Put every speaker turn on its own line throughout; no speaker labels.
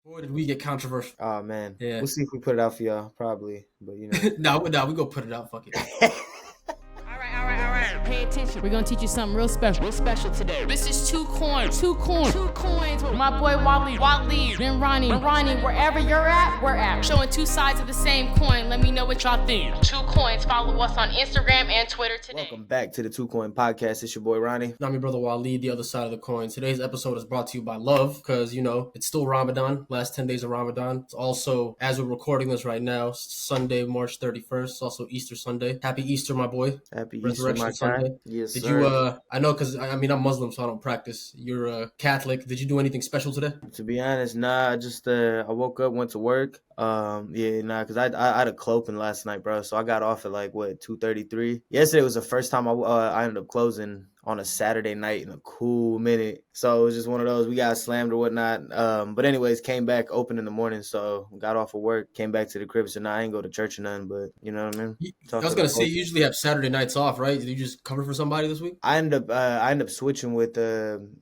Boy, did we get controversial.
Oh man,
Yeah.
we'll see if we put it out for y'all, probably. But
Nah, we go put it out. Fuck it.
All right. Pay attention. We're gonna teach you something real special. Real special today. This is two coins. Two coins. Two coins. With my boy Wally. Then Ronnie. Wherever you're at, we're at. Showing two sides of the same coin. Let me know what y'all think. Two coins. Follow us on Instagram and Twitter today.
Welcome back to the Two Coin Podcast. It's your boy Ronnie.
I'm your brother Waleed, the other side of the coin. Today's episode is brought to you by love because, it's still Ramadan, last 10 days of Ramadan. It's also, as we're recording this right now, Sunday, March 31st. It's also Easter Sunday. Happy Easter, my boy.
Happy
Resurrection
Easter, my
Sunday.
guy. Yes,
Did
sir.
you, I know because, I'm Muslim, so I don't practice. You're a Catholic. Did you do anything special today?
To be honest, nah. I just I woke up, went to work. Because I had a cloping last night, bro. So I got off at 2:33. Yesterday was the first time I ended up closing on a Saturday night in a cool minute. So it was just one of those, we got slammed or whatnot. But anyways, came back open in the morning. So got off of work, came back to the crib. So now I ain't go to church or nothing, but you know what I mean?
I was going to say, you usually have Saturday nights off, right? Did you just cover for somebody this week?
I ended up switching with,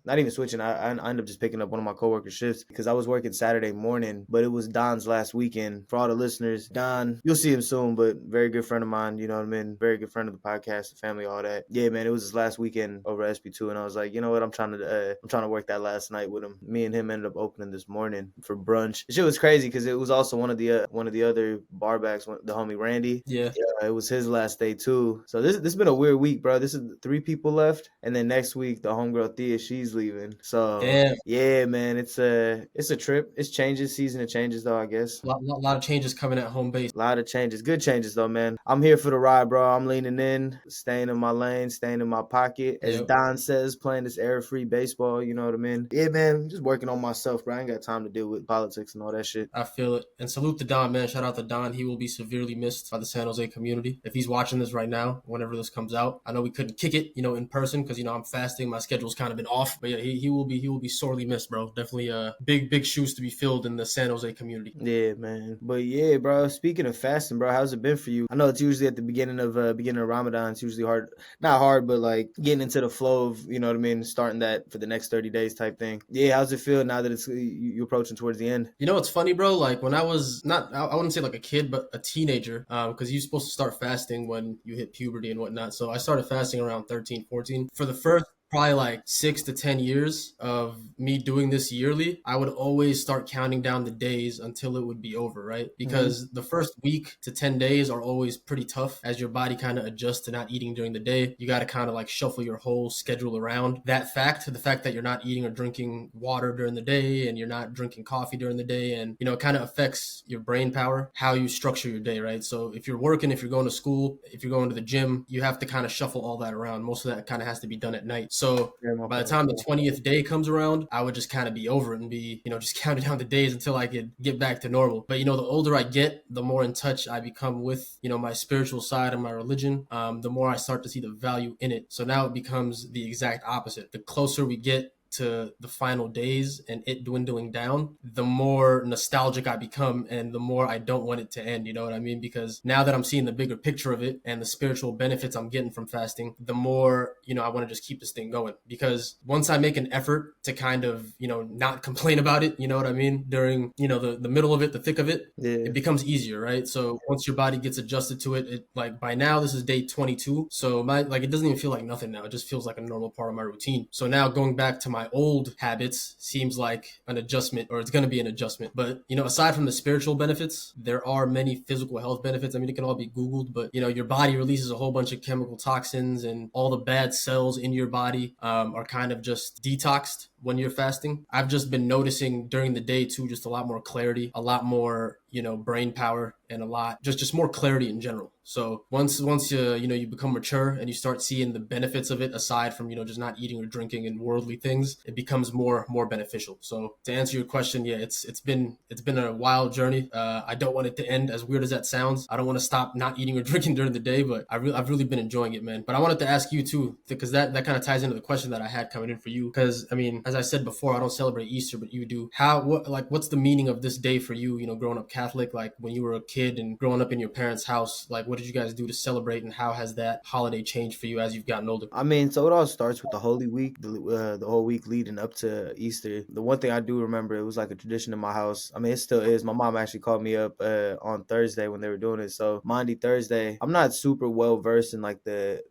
not even switching. I ended up just picking up one of my coworker shifts because I was working Saturday morning, but it was Don's last weekend. For all the listeners, Don, you'll see him soon, but very good friend of mine, you know what I mean? Very good friend of the podcast, the family, all that. Yeah, man, it was his last weekend over at SP2, and I was like, you know what? I'm trying to work that last night with him. Me and him ended up opening this morning for brunch. The shit was crazy because it was also one of the other barbacks, the homie Randy.
Yeah,
it was his last day too. So this has been a weird week, bro. This is 3 people left, and then next week the homegirl Thea, she's leaving. So
damn.
Yeah, man, it's a trip. It's changes, season of changes though, I guess.
A lot of changes coming at home base.
A lot of changes. Good changes, though, man. I'm here for the ride, bro. I'm leaning in, staying in my lane, staying in my pocket. As Don says, playing this error-free baseball, you know what I mean? Yeah, man, just working on myself, bro. I ain't got time to deal with politics and all that shit.
I feel it. And salute to Don, man. Shout out to Don. He will be severely missed by the San Jose community. If he's watching this right now, whenever this comes out, I know we couldn't kick it, in person because, I'm fasting. My schedule's kind of been off. But yeah, he will be sorely missed, bro. Definitely big shoes to be filled in the San Jose community.
Yeah, man. But yeah, bro, speaking of fasting, bro, how's it been for you? I know it's usually at the beginning of Ramadan. It's usually hard, not hard, but getting into the flow of, you know what I mean, starting that for the next 30 days type thing. Yeah, how's it feel now that you're approaching towards the end?
It's funny, bro. When I was I wouldn't say a kid, but a teenager, because you're supposed to start fasting when you hit puberty and whatnot. So I started fasting around 13, 14. For the first probably 6 to 10 years of me doing this yearly, I would always start counting down the days until it would be over, right? Because the first week to 10 days are always pretty tough as your body kind of adjusts to not eating during the day. You got to kind of shuffle your whole schedule around that fact, the fact that you're not eating or drinking water during the day and you're not drinking coffee during the day. And, it kind of affects your brain power, how you structure your day, right? So if you're working, if you're going to school, if you're going to the gym, you have to kind of shuffle all that around. Most of that kind of has to be done at night. So by the time the 20th day comes around, I would just kind of be over it and be, just counting down the days until I could get back to normal. But, the older I get, the more in touch I become with, my spiritual side and my religion, the more I start to see the value in it. So now it becomes the exact opposite. The closer we get to the final days and it dwindling down, the more nostalgic I become and the more I don't want it to end, you know what I mean? Because now that I'm seeing the bigger picture of it and the spiritual benefits I'm getting from fasting, the more, I want to just keep this thing going. Because once I make an effort to kind of, not complain about it, you know what I mean? During, the middle of it, the thick of it, it becomes easier, right? So once your body gets adjusted to it, by now this is day 22. So it doesn't even feel like nothing now. It just feels like a normal part of my routine. So now going back to my old habits seems like an adjustment, or it's going to be an adjustment. But, aside from the spiritual benefits, there are many physical health benefits. I mean, it can all be Googled, but, your body releases a whole bunch of chemical toxins and all the bad cells in your body are kind of just detoxed when you're fasting. I've just been noticing during the day too, just a lot more clarity, a lot more, brain power, and a lot, just more clarity in general. So once you become mature and you start seeing the benefits of it, aside from, just not eating or drinking and worldly things, it becomes more beneficial. So to answer your question, yeah, it's been a wild journey. I don't want it to end, as weird as that sounds. I don't want to stop not eating or drinking during the day, but I've really been enjoying it, man. But I wanted to ask you too, because that kind of ties into the question that I had coming in for you. Because, I mean, as as I said before, I don't celebrate Easter, but you do. What's the meaning of this day for you? You know, growing up Catholic, like when you were a kid and growing up in your parents' house, like what did you guys do to celebrate, and how has that holiday changed for you as you've gotten older?
I mean, so it all starts with the Holy Week, the whole week leading up to Easter. The one thing I do remember, it was like a tradition in my house. I mean, it still is. My mom actually called me up on Thursday when they were doing it. So Monday, Thursday, I'm not super well versed in like the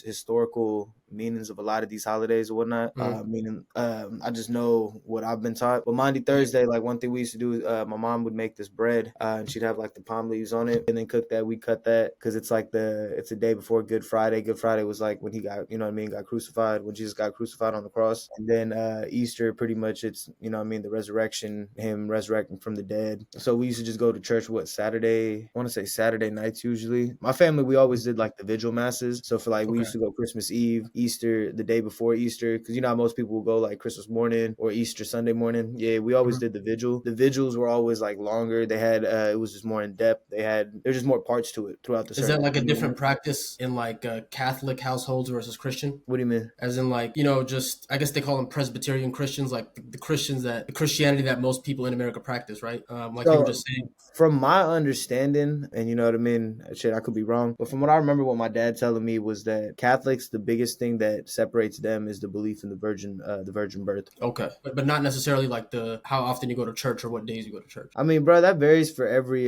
historical meanings of a lot of these holidays or whatnot.
Mm.
Meaning, I just know what I've been taught. But Monday,
Yeah.
Thursday, like one thing we used to do, my mom would make this bread, and she'd have like the palm leaves on it, and then cook that. We cut that because it's like it's a day before Good Friday. Good Friday was like when he got, you know what I mean, got crucified, when Jesus got crucified on the cross. And then Easter, pretty much it's, you know what I mean, the resurrection, him resurrecting from the dead. So we used to just go to church, Saturday? I want to say Saturday nights usually. My family, we always did like the vigil masses. So for like, we
Okay.
used to go Christmas Eve, Easter, the day before Easter, because you know how most people will go like Christmas morning or Easter Sunday morning. Yeah, we always
Mhm.
did the vigil. The vigils were always like longer. They had it was just more in depth. There's just more parts to it throughout the
Is that
sermon.
like a
You know what I
different
mean?
practice in like Catholic households versus Christian?
What do you mean?
As in, like, you know, just I guess they call them Presbyterian Christians, like the Christianity that most people in America practice, right? Like you were
So
just saying.
from my understanding, and you know what I mean, shit, I could be wrong, but from what I remember, what my dad telling me was that Catholics, the biggest thing that separates them is the belief in the virgin birth.
Okay, but not necessarily like the how often you go to church or what days you go to church.
I mean, bro, that varies for every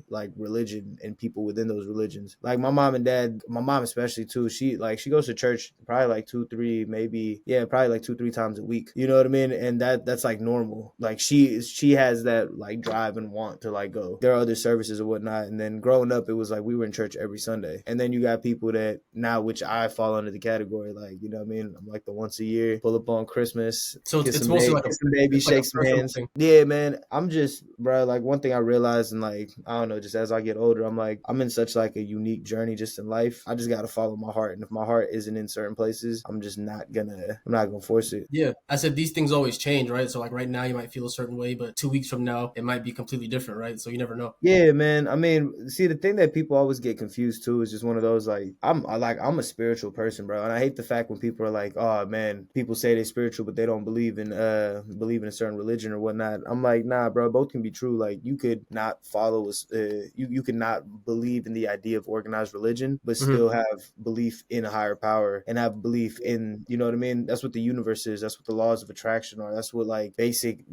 like religion and people within those religions. Like my mom and dad, my mom especially too, she goes to church probably like 2, 3, maybe, yeah, probably like 2, 3 times a week. You know what I mean? And that's like normal. Like she has that like drive and want to like go. There are other services or whatnot. And then growing up, it was like we were in church every Sunday. And then you got people that now, which I fall under the category, like, you know what I mean? I'm like the once a year, pull up on Christmas,
So it's mostly like
kiss some babies,
it's like a
shake some
personal
hands.
thing.
Yeah, man. I'm just, bro, like one thing I realized, and like, I don't know, just as I get older, I'm like, I'm in such like a unique journey just in life. I just gotta follow my heart. And if my heart isn't in certain places, I'm not gonna force it.
Yeah, I said these things always change, right? So like right now you might feel a certain way, but 2 weeks from now it might be completely different, right? So you never know.
Yeah, man. I mean, see, the thing that people always get confused too is just one of those like I'm a spiritual person, bro, and I hate the fact when people are like, "Oh man," people say they're spiritual but they don't believe in a certain religion or whatnot. I'm like, nah, bro. Both can be true. Like, you could not follow us. You could not believe in the idea of organized religion, but
Hmm.
still have belief in a higher power and have belief in, you know what I mean. That's what the universe is. That's what the laws of attraction are. That's what like basic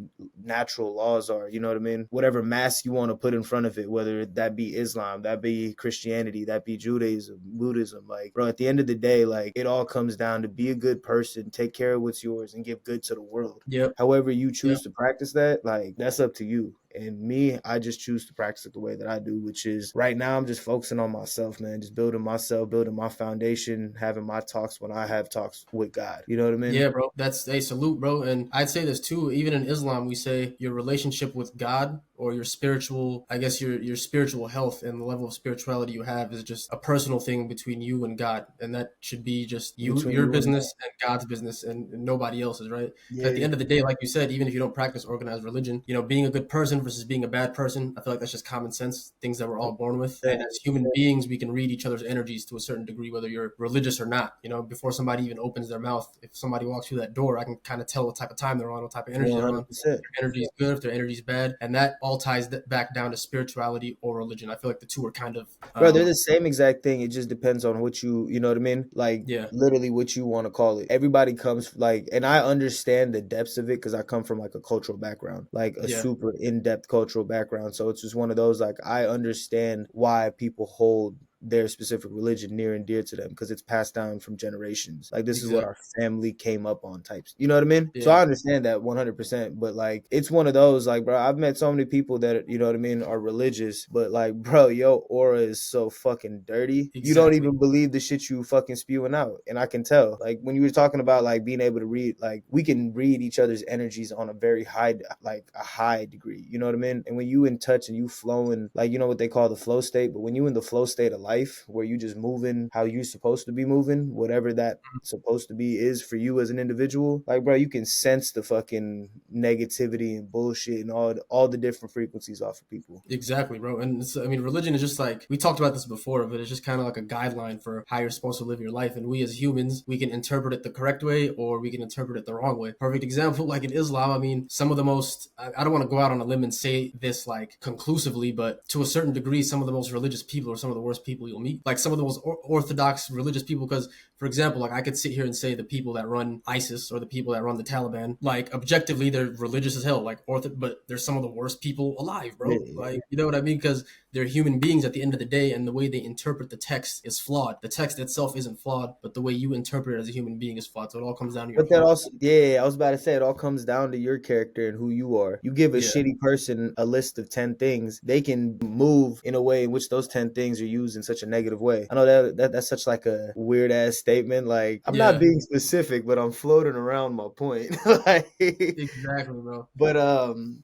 natural laws are. You know what I mean? Whatever mask you want to put in front of it, whether that be Islam, that be Christianity, that be Judaism, Buddhism, like, bro, at the end of the day, like, it all comes down to be a good person, take care of what's yours, and give good to the world.
Yep.
However you
Yep.
choose to practice that, like, that's up to you. And me, I just choose to practice it the way that I do, which is right now I'm just focusing on myself, man. Just building myself, building my foundation, having my talks when I have talks with God. You know what I mean?
Yeah, bro. That's a salute, bro. And I'd say this too. Even in Islam, we say your relationship with God or your spiritual, I guess your spiritual health and the level of spirituality you have is just a personal thing between you and God, and that should be just
Between
your
you and God.
business and God's business, and nobody else's, right? 'Cause at the
Yeah.
end of the day, like you said, even if you don't practice organized religion, you know, being a good person versus being a bad person, I feel like that's just common sense, things that we're all born with. And as human beings, we can read each other's energies to a certain degree, whether you're religious or not. You know, before somebody even opens their mouth, if somebody walks through that door, I can kind of tell what type of time they're on, what type of energy they're on.
100%.
If their energy is good, if their energy is bad, and that all ties back down to spirituality or religion. I feel like the two are kind of,
Bro, they're the same exact thing. It just depends on what you know what I mean? Like,
yeah,
literally what you want to call it. Everybody comes like, and I understand the depths of it because I come from like a cultural background, like a
yeah,
super in-depth cultural background. So it's just one of those, like, I understand why people hold their specific religion near and dear to them because it's passed down from generations. Like, this is what our
exactly,
family came up on types. You know what I mean? So
yeah,
I understand that 100%. But like, it's one of those, like, bro, I've met so many people that, you know what I mean, are religious, but like, bro, your aura is so fucking dirty. You don't
exactly,
even believe the shit you fucking spewing out. And I can tell. Like, when you were talking about like being able to read, like, we can read each other's energies on a very high, like a high degree. You know what I mean? And when you in touch and you flowing, like, you know what they call the flow state, but when you in the flow state of life, life where you just moving how you're supposed to be moving, whatever that supposed to be is for you as an individual. Like, bro, you can sense the fucking negativity and bullshit and all the different frequencies off of people.
Exactly, bro. And I mean, religion is just like, we talked about this before, but it's just kind of like a guideline for how you're supposed to live your life. And we as humans, we can interpret it the correct way or we can interpret it the wrong way. Perfect example, like in Islam, I mean, some of the most, I don't want to go out on a limb and say this like conclusively, but to a certain degree, some of the most religious people are some of the worst people you'll meet. Like some of the most orthodox religious people, because for example, like I could sit here and say the people that run ISIS or the people that run the Taliban, like objectively, they're religious as hell, like but they're some of the worst people alive, bro. Like, you know what I mean? Because they're human beings at the end of the day, and the way they interpret the text is flawed. The text itself isn't flawed, but the way you interpret it as a human being is flawed. So it all comes down to your
But that
heart.
also, yeah, I was about to say it all comes down to your character and who you are. You give a
Yeah,
shitty person a list of 10 things, they can move in a way in which those 10 things are used in such a negative way. I know that's such like a weird ass statement. Like, I'm not
yeah,
being specific, but I'm floating around my point. Like,
exactly, bro.
but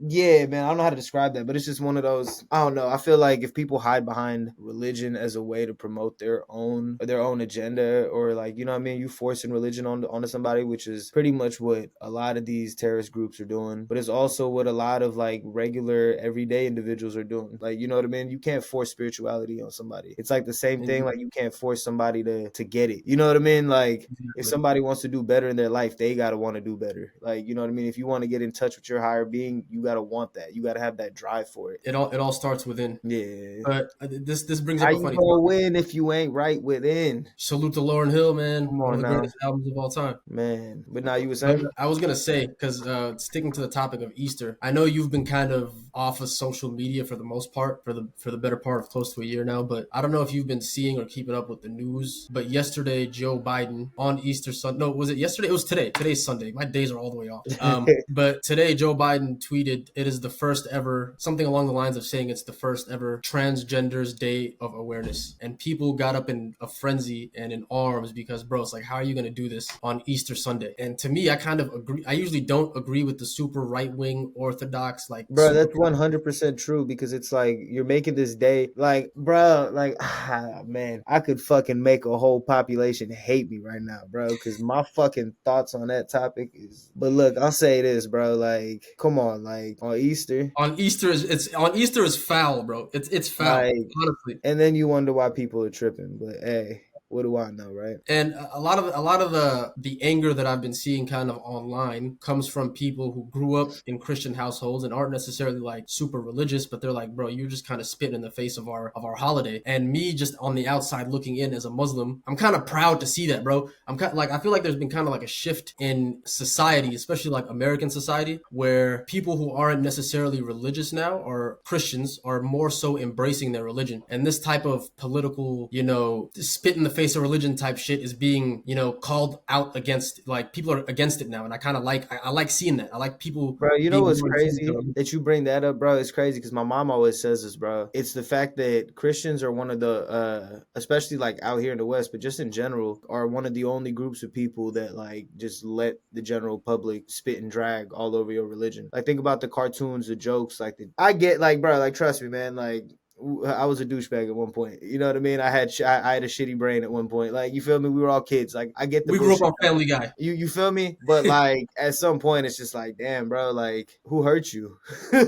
yeah, man, I don't know how to describe that, but it's just one of those. I don't know. I feel like if people hide behind religion as a way to promote their own agenda, or like, you know what I mean, you forcing religion onto somebody, which is pretty much what a lot of these terrorist groups are doing. But it's also what a lot of like regular everyday individuals are doing. Like, you know what I mean? You can't force spirituality on somebody. It's like the same thing. Like, you can't force somebody to get it. You know what I mean? Like, if
Exactly.
somebody wants to do better in their life, they gotta want to do better. Like, you know what I mean? If you want to get in touch with your higher being, you gotta want that. You gotta have that drive for it.
It all starts within.
Yeah.
But this brings
How
up a
you
funny
gonna
topic.
win if you ain't right within?
Salute to Lauryn Hill, man,
Come
one of
on
the
now,
greatest albums of all time.
man. But now you were
But
saying?
I was gonna say, because sticking to the topic of Easter, I know you've been kind of off of social media for the most part, for the better part of close to a year now. But I don't know if you've been seeing or keeping up with the news. But yesterday, Joe Biden on Easter Sunday. No, was it yesterday? It was today. Today's Sunday. My days are all the way off. But today, Joe Biden tweeted, "It is the first ever," something along the lines of saying it's the first ever Transgenders Day of Awareness, and people got up in a frenzy and in arms because, bro, it's like, how are you gonna do this on Easter Sunday? And to me, I kind of agree. I usually don't agree with the super right wing orthodox, like
Bro,
super.
that's 100% true, because it's like you're making this day like, bro, like, man, I could fucking make a whole population hate me right now, bro, because my fucking thoughts on that topic is. But look, I'll say this, bro, like, come on, like on Easter,
On Easter is foul, bro. It's foul,
like,
honestly.
and then you wonder why people are tripping. But hey, what do I know, right?
And a lot of the anger that I've been seeing kind of online comes from people who grew up in Christian households and aren't necessarily like super religious, but they're like, bro, you're just kind of spitting in the face of our holiday. And me, just on the outside looking in as a Muslim, I'm kind of proud to see that, bro. I'm kind of like, I feel like there's been kind of like a shift in society, especially like American society, where people who aren't necessarily religious now, or Christians, are more so embracing their religion. And this type of political, spit in the face of religion type shit is being, called out against. Like, people are against it now, and I kind of I like seeing that. I like people
Bro, you know
being
what's
more
crazy
intentional.
that you bring that up, bro? It's crazy because my mom always says this, bro. It's the fact that Christians are one of the, especially like out here in the West, but just in general, are one of the only groups of people that like just let the general public spit and drag all over your religion. Like, think about the cartoons, the jokes, like I get, like, bro, like, trust me, man, like, I was a douchebag at one point. You know what I mean? I had a shitty brain at one point. Like, you feel me? We were all kids. Like, I get the
We grew up
bullshit.
on Family Guy.
You feel me? But like, at some point, it's just like, damn, bro, like, who hurt you?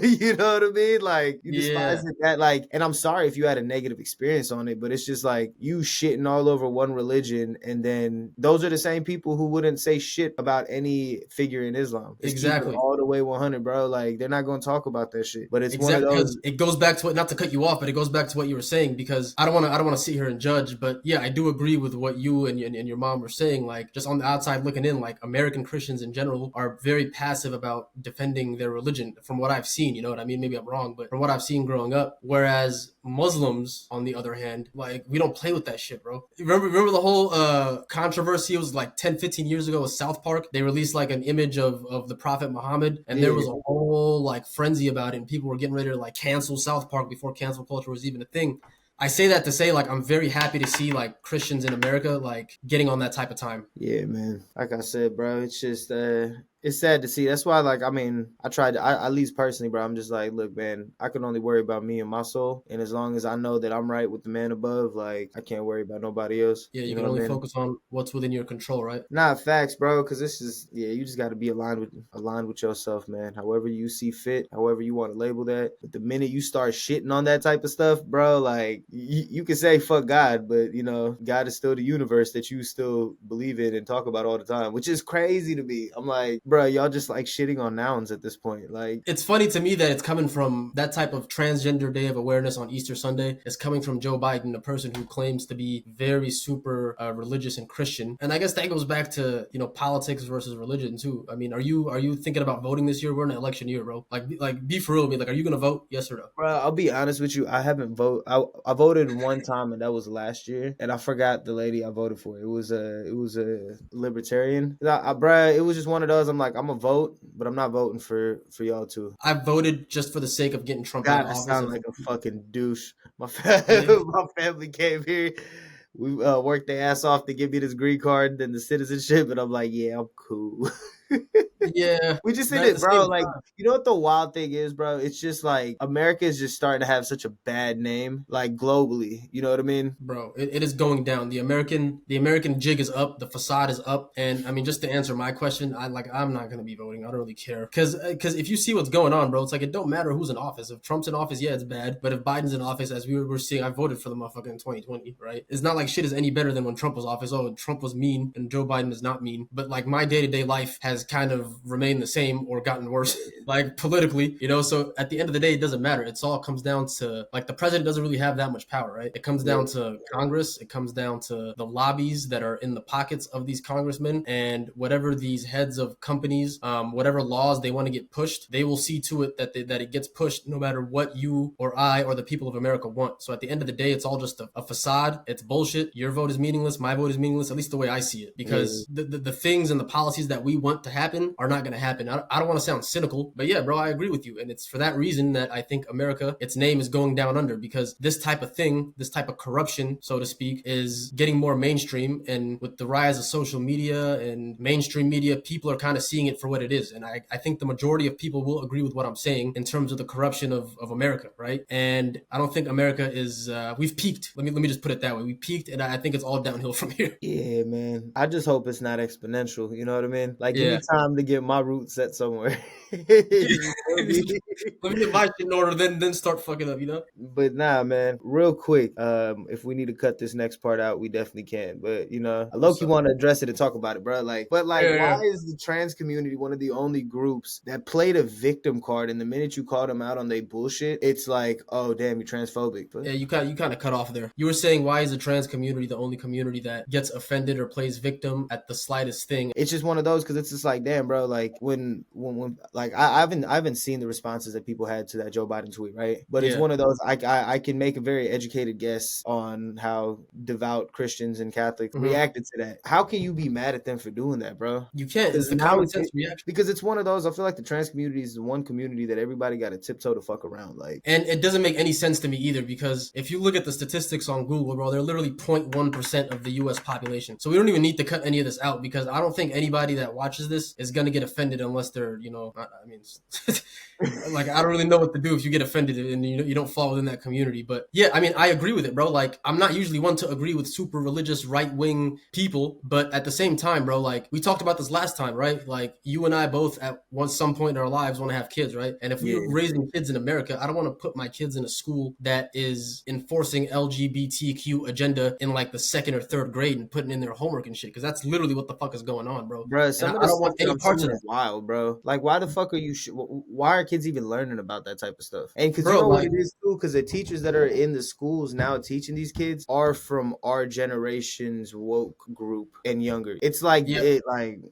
You know what I mean? Like, you despise
Yeah,
it that, like, and I'm sorry if you had a negative experience on it, but it's just like you shitting all over one religion, and then those are the same people who wouldn't say shit about any figure in Islam. Just keep it
exactly.
all the way 100, bro. Like, they're not gonna talk about that shit. But it's one of
Exactly,
those.
because it goes back to what, not to cut you off, but it goes back to what you were saying. Because I don't want to sit here and judge, but yeah, I do agree with what you and your mom were saying. Like, just on the outside looking in, like, American Christians in general are very passive about defending their religion. From what I've seen, you know what I mean? Maybe I'm wrong, but from what I've seen growing up, whereas Muslims, on the other hand, like, we don't play with that shit, bro. Remember the whole controversy? It was like 10, 15 years ago with South Park. They released like an image of the Prophet Muhammad, and there
Yeah.
was a whole like frenzy about it, and people were getting ready to like cancel South Park before cancel culture was even a thing. I say that to say, like, I'm very happy to see like Christians in America like getting on that type of time.
Yeah, man. Like I said, bro, it's just It's sad to see. That's why, like, I mean, I tried to, at least personally, bro, I'm just like, look, man, I can only worry about me and my soul. And as long as I know that I'm right with the man above, like, I can't worry about nobody else.
Yeah, you
You know
can
what
only
I mean?
focus on what's within your control, right?
Nah, facts, bro. Because this is, yeah, you just got to be aligned with yourself, man. However you see fit, however you want to label that. But the minute you start shitting on that type of stuff, bro, like you can say fuck God, but you know, God is still the universe that you still believe in and talk about all the time, which is crazy to me. I'm like, bro, y'all just like shitting on nouns at this point, like.
It's funny to me that it's coming from that type of transgender day of awareness on Easter Sunday. It's coming from Joe Biden, a person who claims to be very super religious and Christian. And I guess that goes back to politics versus religion too. I mean, are you thinking about voting this year? We're in an election year, bro. Like be for real with me. Like, are you gonna vote? Yes or no?
Bro, I'll be honest with you. I haven't voted. I voted one time, and that was last year. And I forgot the lady I voted for. It was a libertarian. Bruh, it was just one of those. I'm like, I'm gonna vote, but I'm not voting for y'all too.
I voted just for the sake of getting Trump out
God,
of
I
office.
sound like a fucking douche.
Yeah.
My family came here. We worked their ass off to give me this green card and the citizenship, and I'm like, yeah, I'm cool.
Yeah,
We just in
but at
it,
the
bro.
same
Like,
time,
you know what the wild thing is, bro? It's just like America is just starting to have such a bad name, like globally. You know what I mean?
bro, it is going down. The American jig is up. The facade is up. And I mean, just to answer my question, I'm not gonna be voting. I don't really care because if you see what's going on, bro, it's like it don't matter who's in office. If Trump's in office, yeah, it's bad. But if Biden's in office, as we were seeing, I voted for the motherfucker in 2020, right? It's not like shit is any better than when Trump was office. Oh, Trump was mean and Joe Biden is not mean. But like my day to day life has kind of remained the same or gotten worse, like politically, So at the end of the day, it doesn't matter. It's all comes down to like the president doesn't really have that much power, right? It comes
Yeah.
down to Congress. It comes down to the lobbies that are in the pockets of these congressmen, and whatever these heads of companies, whatever laws they want to get pushed, they will see to it that it gets pushed, no matter what you or I or the people of America want. So at the end of the day, it's all just a facade. It's bullshit. Your vote is meaningless. My vote is meaningless. At least the way I see it,
Yeah.
because the things and the policies that we want to happen are not going to happen. I don't want to sound cynical, but yeah, bro, I agree with you, and it's for that reason that I think America, its name is going down under, because this type of thing, this type of corruption, so to speak, is getting more mainstream. And with the rise of social media and mainstream media, people are kind of seeing it for what it is. And I think the majority of people will agree with what I'm saying in terms of the corruption of America, right? And I don't think America is, we've peaked. Let me just put it that way. We peaked, and I think it's all downhill from here.
Yeah, man. I just hope it's not exponential. You know what I mean? Like, give me
Yeah.
time to get my roots set somewhere. You feel me?
Let me get my shit in order, then start fucking up.
But nah, man. Real quick, if we need to cut this next part out, we definitely can. But I low
What's
key
up?
want to address it and talk about it, bro. But
Yeah.
why is the trans community one of the only groups that played a victim card? And the minute you call them out on their bullshit, it's like, oh damn, you're transphobic. But
Yeah, you kind of cut off there. You were saying, why is the trans community the only community that gets offended or plays victim at the slightest thing?
it's just one of those because it's just like, damn, bro. Like when like I haven't seen the responses that people had to that Joe Biden tweet, right? But it's
Yeah.
one of those I can make a very educated guess on how devout Christians and Catholics
Mhm.
reacted to that. How can you be mad at them for doing that, bro?
You can't. It's
Because
the
now
common sense reaction.
because it's one of those. I feel like the trans community is the one community that everybody got to tiptoe the fuck around. Like,
And it doesn't make any sense to me either, because if you look at the statistics on Google, bro, they're literally 0.1% of the US population. So we don't even need to cut any of this out, because I don't think anybody that watches this is going to get offended unless they're, I mean, like, I don't really know what to do if you get offended and you don't fall within that community. But yeah, I mean, I agree with it, bro. Like, I'm not usually one to agree with super religious right wing people, but at the same time, bro, like, we talked about this last time, right? Like, you and I both at some point in our lives want to have kids, right? And if we
yeah.
were raising kids in America, I don't want to put my kids in a school that is enforcing LGBTQ agenda in like the second or third grade and putting in their homework and shit, because that's literally what the fuck is going on, bro.
Bro,
And
some of
I
the
don't
stuff
want
that
any
I'm
parts
seeing
of
is
that,
wild, bro. Like, why the fuck are you? Why are kids even learning about that type of stuff? And because you
bro.
know what
Like,
it is too, because the teachers that are in the schools now teaching these kids are from our generation's woke group and younger. It's like
yeah,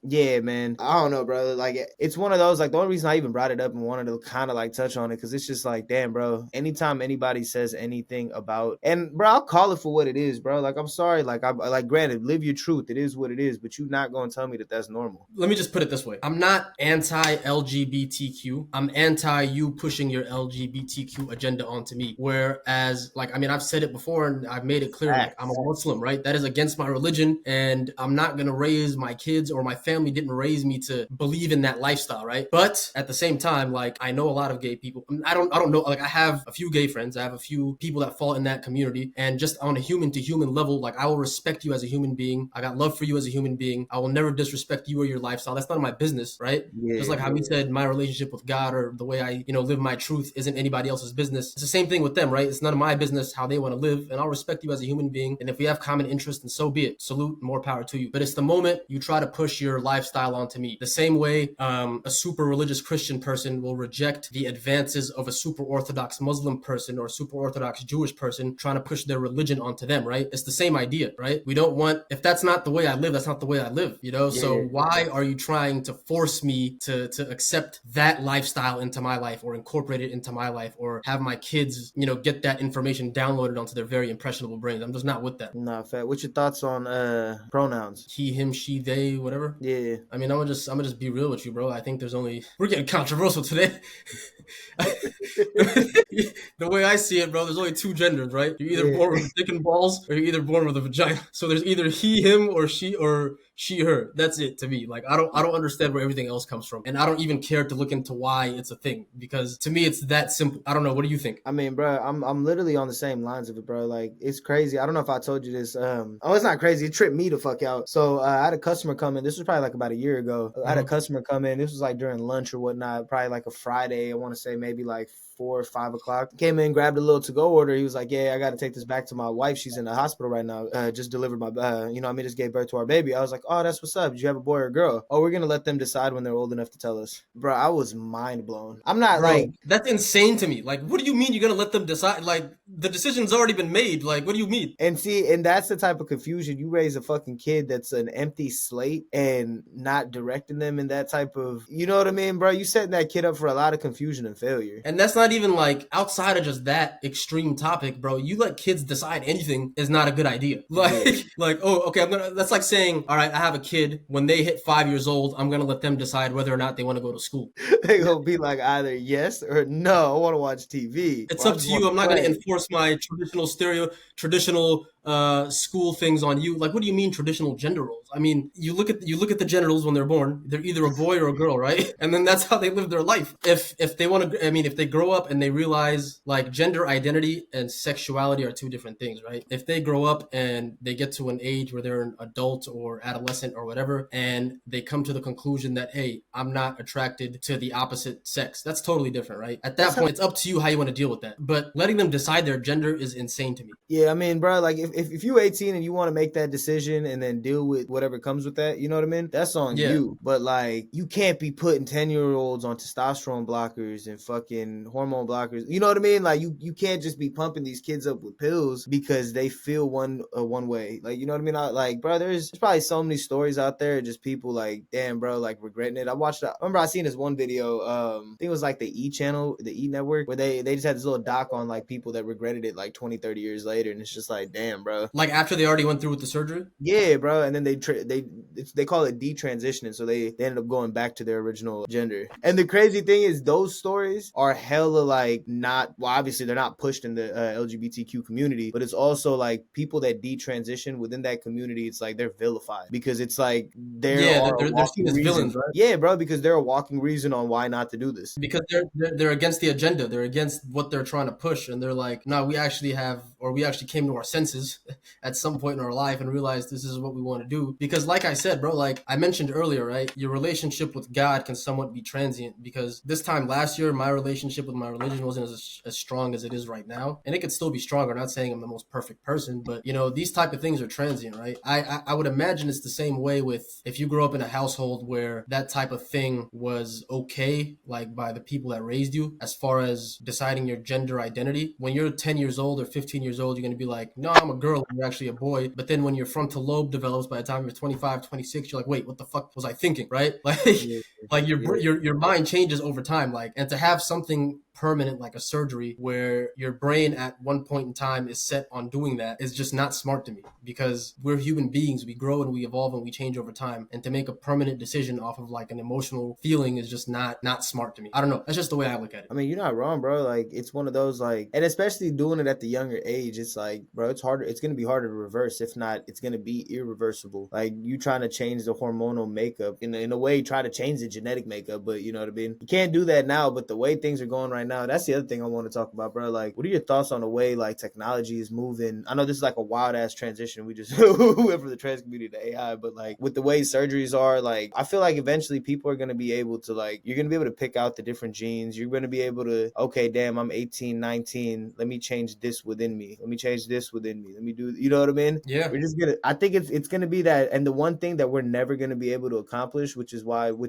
yeah, man. I don't know, bro. Like, it's one of those. Like, the only reason I even brought it up and wanted to kind of like touch on it because it's just like, damn, bro. Anytime anybody says anything about, and bro, I'll call it for what it is, bro. Like, I'm sorry. Like, I'm like, granted, live your truth. It is what it is. But you're not gonna tell me that that's normal.
let me just put it this way. I'm not anti-LGBTQ. I'm anti you pushing your LGBTQ agenda onto me. Whereas, like, I mean, I've said it before and I've made it clear, like, I'm a Muslim, right? That is against my religion, and I'm not gonna raise my kids, or my family didn't raise me to believe in that lifestyle, right? But at the same time, like, I know a lot of gay people. I don't know, like, I have a few gay friends, I have a few people that fall in that community, and just on a human to human level, like, I will respect you as a human being. I got love for you as a human being. I will never disrespect you or your lifestyle. That's none of my business, right? Just like how he said my relationship with God, or the way I, live my truth, isn't anybody else's business. It's the same thing with them, right? It's none of my business how they want to live, and I'll respect you as a human being. And if we have common interests, then so be it. Salute, more power to you. But it's the moment you try to push your lifestyle onto me. The same way a super religious Christian person will reject the advances of a super Orthodox Muslim person or a super Orthodox Jewish person trying to push their religion onto them, right? It's the same idea, right? We don't want, if that's not the way I live, that's not the way I live, So why are you trying to force me to accept that lifestyle into my life, or incorporate it into my life, or have my kids, get that information downloaded onto their very impressionable brains? I'm just not with that.
Nah, fat. What's your thoughts on pronouns?
He, him, she, they, whatever.
Yeah.
I mean, I'm gonna just be real with you, bro. I think we're getting controversial today. The way I see it, bro, there's only two genders, right? You're either born with a dick and balls, or you're either born with a vagina. So there's either he, him, or she, her. That's it to me. Like, I don't understand where everything else comes from, and I don't even care to look into why it's a thing, because to me it's that simple. I don't know. What do you think?
I mean, bro, I'm literally on the same lines of it, bro. Like, it's crazy. I don't know if I told you this. It's not crazy. It tripped me the fuck out. So I had a customer come in. This was probably like about a year ago. I had a customer come in. This was like during lunch or whatnot. Probably like a Friday. I want to say maybe like 4 or 5 o'clock. Came in, grabbed a little to-go order. He was like, yeah, I got to take this back to my wife. She's in the hospital right now. Just delivered my, just gave birth to our baby. I was like, oh, that's what's up. Did you have a boy or a girl? Oh, we're going to let them decide when they're old enough to tell us. Bro, I was mind blown. I'm not like...
That's insane to me. Like, what do you mean you're going to let them decide? Like, the decision's already been made. Like, what do you mean?
And see, and that's the type of confusion. You raise a fucking kid that's an empty slate and not directing them in that type of... You know what I mean, bro? You setting that kid up for a lot of confusion and failure.
And that's not even like... outside of just that extreme topic, bro, you let kids decide anything is not a good idea. Like, oh, okay, that's like saying, all right, I have a kid. When they hit 5 years old, I'm going to let them decide whether or not they want to go to school.
They going to be like either yes or no, I want to watch TV.
It's up to you. I'm not going to enforce my traditional school things on you. Like, what do you mean traditional gender roles? I mean, you look at the genitals when they're born. They're either a boy or a girl, right? And then that's how they live their life. If they want to, I mean, if they grow up and they realize like gender identity and sexuality are two different things, right? If they grow up and they get to an age where they're an adult or adolescent or whatever, and they come to the conclusion that, hey, I'm not attracted to the opposite sex, that's totally different, right? At that point, it's up to you how you want to deal with that. But letting them decide their gender is insane to me.
Yeah, I mean, bro, like if you're 18 and you want to make that decision and then deal with whatever comes with that, you know what I mean? That's on you. But like, you can't be putting 10-year-olds on testosterone blockers and fucking hormone blockers. You know what I mean? Like, you can't just be pumping these kids up with pills because they feel one way. Like, you know what I mean? Like, bro, there's probably so many stories out there, just people like, damn, bro, like regretting it. I remember I seen this one video, I think it was like the E channel, the E network, where they just had this little doc on like people that regretted it like 20, 30 years later. And it's just like, damn, bro.
Like after they already went through with the surgery?
Yeah, bro. And then they call it detransitioning. So they ended up going back to their original gender. And the crazy thing is those stories are hella like not, well, obviously they're not pushed in the LGBTQ community, but it's also like people that detransition within that community. It's like they're vilified because it's like they're
seen as villains, right?
Yeah, bro, because they're a walking reason on why not to do this.
Because they're against the agenda. They're against what they're trying to push. And they're like, no, we actually came to our senses at some point in our life and realized this is what we want to do. Because like I said, bro, like I mentioned earlier, right, your relationship with God can somewhat be transient, because this time last year, my relationship with my religion wasn't as strong as it is right now. And it could still be stronger. I'm not saying I'm the most perfect person, but these type of things are transient, right? I would imagine it's the same way with if you grow up in a household where that type of thing was okay, like by the people that raised you, as far as deciding your gender identity. When you're 10 years old or 15 years old, you're going to be like, no, I'm a girl, and you're actually a boy. But then when your frontal lobe develops, by the time you're 25, 26, you're like, wait, what the fuck was I thinking, right? Like, like your mind changes over time. Like, and to have something permanent, like a surgery, where your brain at one point in time is set on doing that is just not smart to me, because we're human beings. We grow and we evolve and we change over time. And to make a permanent decision off of like an emotional feeling is just not smart to me. I don't know. That's just the way I look at it.
I mean, you're not wrong, bro. Like, it's one of those, like, and especially doing it at the younger age, it's like, bro, it's harder. It's going to be harder to reverse. If not, it's going to be irreversible. Like, you trying to change the hormonal makeup in a way, try to change the genetic makeup, but you know what I mean? You can't do that now, but the way things are going right now, that's the other thing I want to talk about, bro. Like, what are your thoughts on the way, like, technology is moving? I know this is like a wild ass transition. We just went from the trans community to AI, but like, with the way surgeries are, like, I feel like eventually people are going to be able to, like, you're going to be able to pick out the different genes. You're going to be able to, okay, damn, I'm 18, 19. Let me change this within me. Let me change this within me. Let me do, you know what I mean?
Yeah.
We're just gonna, I think it's gonna be that. And the one thing that we're never gonna be able to accomplish, which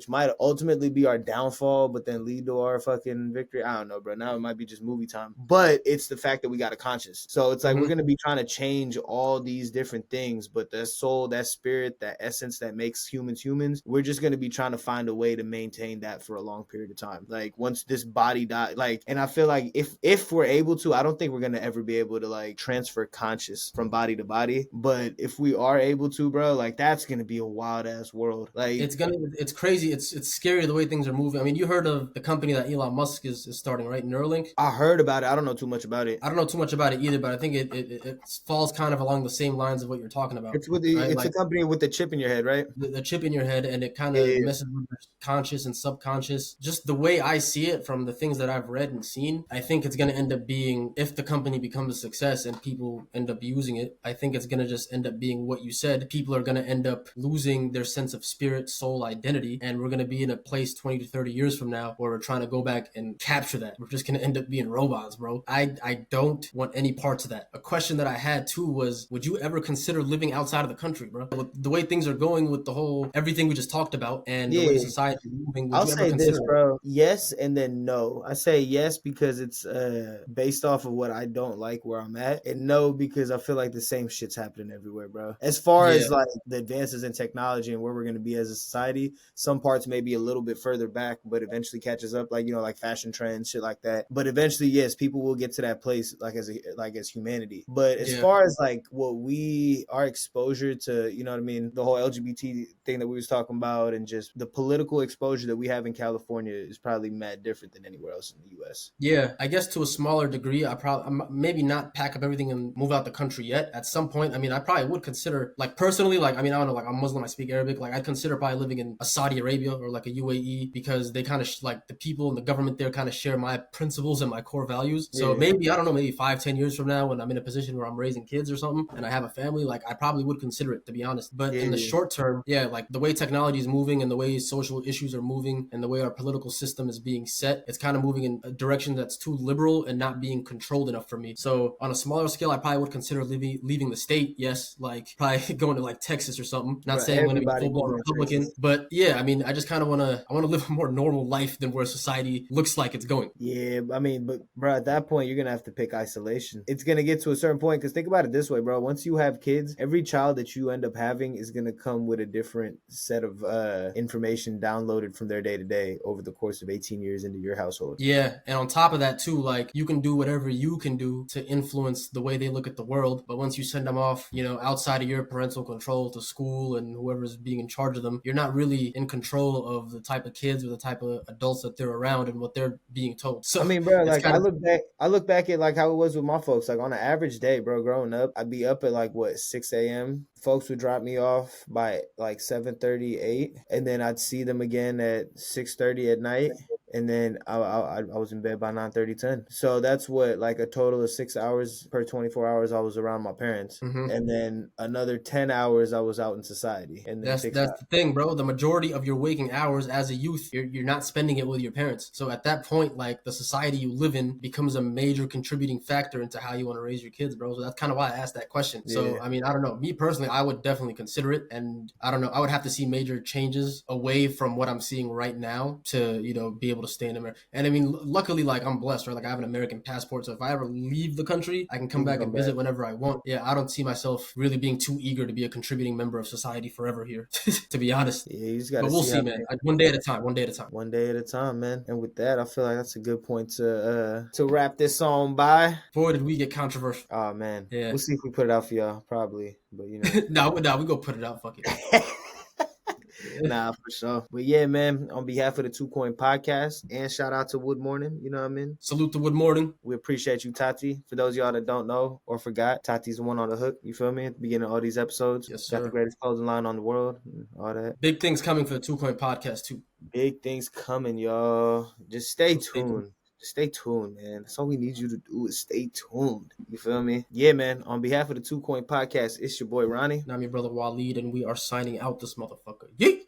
might ultimately be our downfall, but then lead to our fucking victory. I don't know, bro. Now it might be just movie time. But it's the fact that we got a conscience. So it's like we're gonna be trying to change all these different things, but the soul, that spirit, that essence that makes humans, we're just gonna be trying to find a way to maintain that for a long period of time. Like, once this body die, like, and I feel like if we're able to, I don't think we're gonna ever be able to like transfer conscious from body to body, but if we are able to, bro, like, that's gonna be a wild ass world. Like,
it's crazy. It's scary the way things are moving. I mean, you heard of the company that Elon Musk is starting, right? Neuralink.
I heard about it. I don't know too much about it.
I don't know too much about it either, but I think it falls kind of along the same lines of what you're talking about.
It's with the
right?
it's
Like
a company with the chip in your head, right?
the chip in your head, and it kind of
Yeah.
messes with your conscious and subconscious. Just the way I see it from the things that I've read and seen, I think it's going to end up being, if the company becomes a success and people end up using it, I think it's going to just end up being what you said. People are going to end up losing their sense of spirit, soul, identity, and we're going to be in a place 20 to 30 years from now where we're trying to go back and capture that. We're just going to end up being robots, bro. I don't want any parts of that. A question that I had too was, would you ever consider living outside of the country, bro? With the way things are going, with the whole everything we just talked about, and the way society is moving, would
I'll
you ever
say
consider
this,
it?
bro. Yes, and then no. I say yes because it's based off of what I don't like where I'm at, and no because I feel like the same shit's happening everywhere, bro. As far
Yeah.
as like the advances in technology and where we're gonna be as a society, some parts may be a little bit further back, but eventually catches up. Like, you know, like fashion trends, shit like that. But eventually, yes, people will get to that place, like as humanity. But as
Yeah.
far as like what our exposure to, you know what I mean, the whole LGBT thing that we was talking about, and just the political exposure that we have in California is probably mad different than anywhere else in the U.S.
Yeah, I guess to a smaller degree, I'm maybe not pack up everything and move out the country yet. At some point, I mean, I probably would consider, like, personally, like, I mean, I don't know, like, I'm Muslim, I speak Arabic, like, I'd consider probably living in a Saudi Arabia or like a UAE, because they kind of like the people and the government there kind of share my principles and my core values. So maybe, I don't know, maybe 5-10 years from now, when I'm in a position where I'm raising kids or something and I have a family, like, I probably would consider it, to be honest. But in the short term, yeah, like the way technology is moving and the way social issues are moving and the way our political system is being set, it's kind of moving in a direction that's too liberal and not being controlled enough for me. So on a smaller scale, I probably would consider leaving the state. Yes, like probably going to like Texas or something. Not saying I'm going to be full blown Republican, but yeah, I mean, I just kind of want to live a more normal life than where society looks like it's going.
Yeah, I mean, but bro, at that point, you're gonna have to pick isolation. It's gonna get to a certain point, because think about it this way, bro. Once you have kids, every child that you end up having is gonna come with a different set of information downloaded from their day to day over the course of 18 years into your household.
Yeah, and on top of that too, like, you can do whatever you can do to influence the way they look at the world, but once you send them off, you know, outside of your parental control to school and whoever's being in charge of them, you're not really in control of the type of kids or the type of adults that they're around and what they're being told. So
I mean, bro, like,
kind
I look back at like how it was with my folks. Like, on an average day, bro, growing up, I'd be up at like what, 6 a.m. Folks would drop me off by like 7:30, 8, and then I'd see them again at 6:30 at night. And then I was in bed by 9:30, 10. So that's what, like, a total of 6 hours per 24 hours I was around my parents. And then another 10 hours I was out in society. And then
that's the thing, bro. The majority of your waking hours as a youth, you're not spending it with your parents. So at that point, like, the society you live in becomes a major contributing factor into how you want to raise your kids, bro. So that's kind of why I asked that question. So I mean, I don't know. Me personally, I would definitely consider it, and I don't know. I would have to see major changes away from what I'm seeing right now to, you know, be able able to stay in America. And I mean, luckily, like I'm blessed, right? Like I have an American passport, so if I ever leave the country, I can come
You can
back
come
and
back.
visit whenever I want. Yeah, I don't see myself really being too eager to be a contributing member of society forever here, to be honest.
Yeah, you just got to
But we'll
see how
see, man. One day at a time. One day at a time.
one day at a time, man. And with that, I feel like that's a good point to wrap this song by.
Boy, did we get controversial.
Oh man,
Yeah.
we'll see if we put it out for y'all, probably. But you know,
nah, we go put it out. Fuck it.
nah, for sure. But yeah, man, on behalf of the Two Coin Podcast, and shout out to Wood Morning, you know what I mean?
Salute to Wood Morning.
We appreciate you, Tati. For those of y'all that don't know or forgot, Tati's the one on the hook, you feel me? At the beginning of all these episodes.
Yes,
Got the
sir.
greatest clothing line on the world, and all that.
Big things coming for the Two Coin Podcast, too.
Big things coming, y'all. Just stay
So stay tuned.
tuned. Just stay tuned, man. That's all we need you to do is stay tuned. You feel me? Yeah, man. On behalf of the Two Coin Podcast, it's your boy Ronnie.
And I'm your brother Waleed, and we are signing out this motherfucker. Yeet!